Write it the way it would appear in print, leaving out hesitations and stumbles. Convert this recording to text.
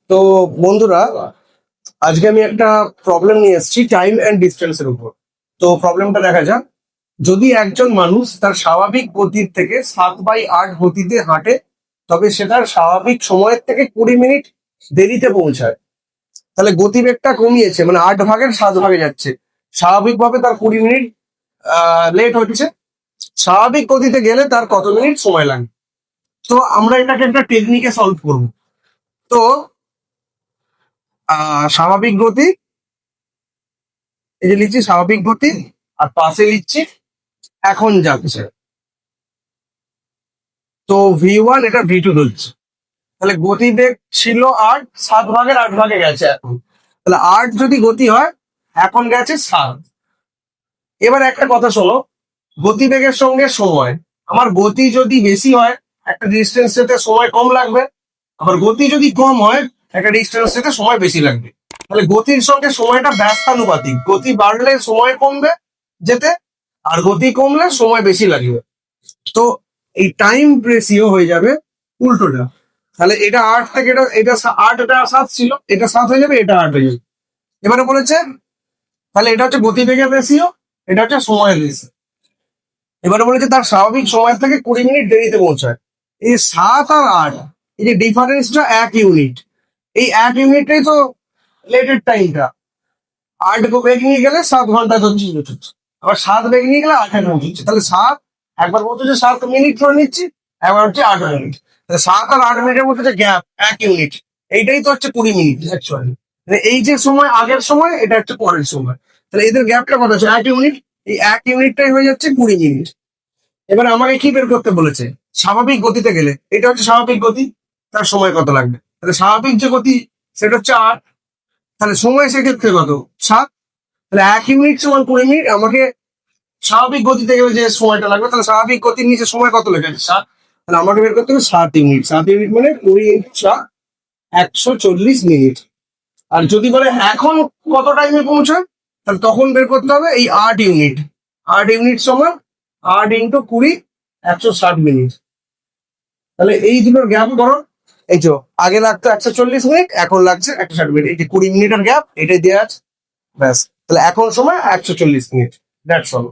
তো বন্ধুরা, আজকে আমি একটা প্রবলেম নিয়ে এসেছি টাইম অ্যান্ড ডিস্টেন্সের উপর। তো প্রবলেমটা দেখা যাক। যদি একজন মানুষ তার স্বাভাবিক গতির থেকে 7/8 গতিতে হাঁটে, তবে সে তার স্বাভাবিক সময়ের থেকে 20 মিনিট দেরিতে পৌঁছায়। তাহলে গতিবেগটা কমিয়েছে, মানে 8 ভাগের 7 ভাগে যাচ্ছে। স্বাভাবিকভাবে তার 20 মিনিট লেট হচ্ছে। স্বাভাবিক গতিতে গেলে তার কত মিনিট সময় লাগে? তো আমরা এটাকে একটা টেকনিকে সলভ করব। তো স্বাভাবিক গতি, এই যে লিখছি স্বাভাবিক গতি, আর পাশে লিখছি এখন যাচ্ছে। তো V1 এটা V2 ধরছে। তাহলে গতিবেগ ছিল 8, 7 ভাগের 8 ভাগে গেছে এখন। তাহলে 8 যদি গতি হয়, এখন গেছে 7। এবার একটা কথা শোনো, গতিবেগের সঙ্গে সময়। আমার গতি যদি বেশি হয়, একটা ডিস্টেন্স যেতে সময় কম লাগবে। আবার গতি যদি কম হয়, একটা ডিস্টেন্স যেতে সময় বেশি লাগবে। তাহলে গতির সঙ্গে সময়টা ব্যস্তানুপাতিক। গতি বাড়লে সময় কমবে যেতে, আর গতি কমলে সময় বেশি লাগবে। তো এই টাইম রেশিও হয়ে যাবে উল্টোটা। তাহলে এটা 8 থেকে এটা 8, এটা 7 ছিল, এটা 7 হয়ে যাবে, এটা 8 হয়ে যাবে। এবারে বলেছে, তাহলে এটা হচ্ছে গতিবেগের রেশিও, এটা হচ্ছে সময়ের রেশিও। এবারে বলেছে তার স্বাভাবিক সময় থেকে 20 মিনিট দেরিতে পৌঁছায়। এই 7 আর 8, এই যে ডিফারেন্সটা 1 ইউনিট। এই 1 ইউনিটটাই তো লেটের টাইমটা। 8 বেগ নিয়ে গেলে 7 ঘন্টা ধরছি হচ্ছে, আবার 7 বেগ নিয়ে গেলে 8 মিনিট হচ্ছে। তাহলে 7 একবার বলতে হচ্ছে 7 মিনিট ধরে নিচ্ছি, একবার হচ্ছে 8 মিনিট। তাহলে 7 আর 8 মিনিটের মধ্যে যে গ্যাপ 1 ইউনিট, এইটাই তো হচ্ছে 20 মিনিট অ্যাকচুয়ালি। এই যে সময় আগের সময়, এটা হচ্ছে পরের সময়। তাহলে এদের গ্যাপটা কত হচ্ছে? 1 ইউনিট। এই 1 ইউনিটটাই হয়ে যাচ্ছে 20 মিনিট। এবার আমাকে কি বের করতে বলেছে? স্বাভাবিক গতিতে গেলে, এটা হচ্ছে স্বাভাবিক গতি, তার সময় কত লাগবে। তাহলে স্বাভাবিক যে গতি সেটা হচ্ছে 8, তাহলে সময় সেক্ষেত্রে কত? 7। তাহলে 1 ইউনিট সমান 20 মিনিট। আমাকে স্বাভাবিক গতিতে গেলে যে সময়টা লাগবে, তাহলে স্বাভাবিক গতির নিচে সময় কত লেগেছে? 7। তাহলে আমাকে বের করতে হবে 7 ইউনিট। 7 ইউনিট মানে 20 × 7, 140 মিনিট। আর যদি বলে এখন কত টাইমে পৌঁছায়, তাহলে তখন বের করতে হবে এই 8 ইউনিট। 8 ইউনিট সমান 8 × 20, 160 মিনিট। তাহলে এই দুটোর গ্যাপ করো। এই তো আগে লাগতো 140 মিনিট, এখন লাগছে 160 মিনিট। এই যে 20 মিনিটের গ্যাপ, এটাই দেওয়া আছে। ব্যাস, তাহলে এখন সময় 140 মিনিট। That's all.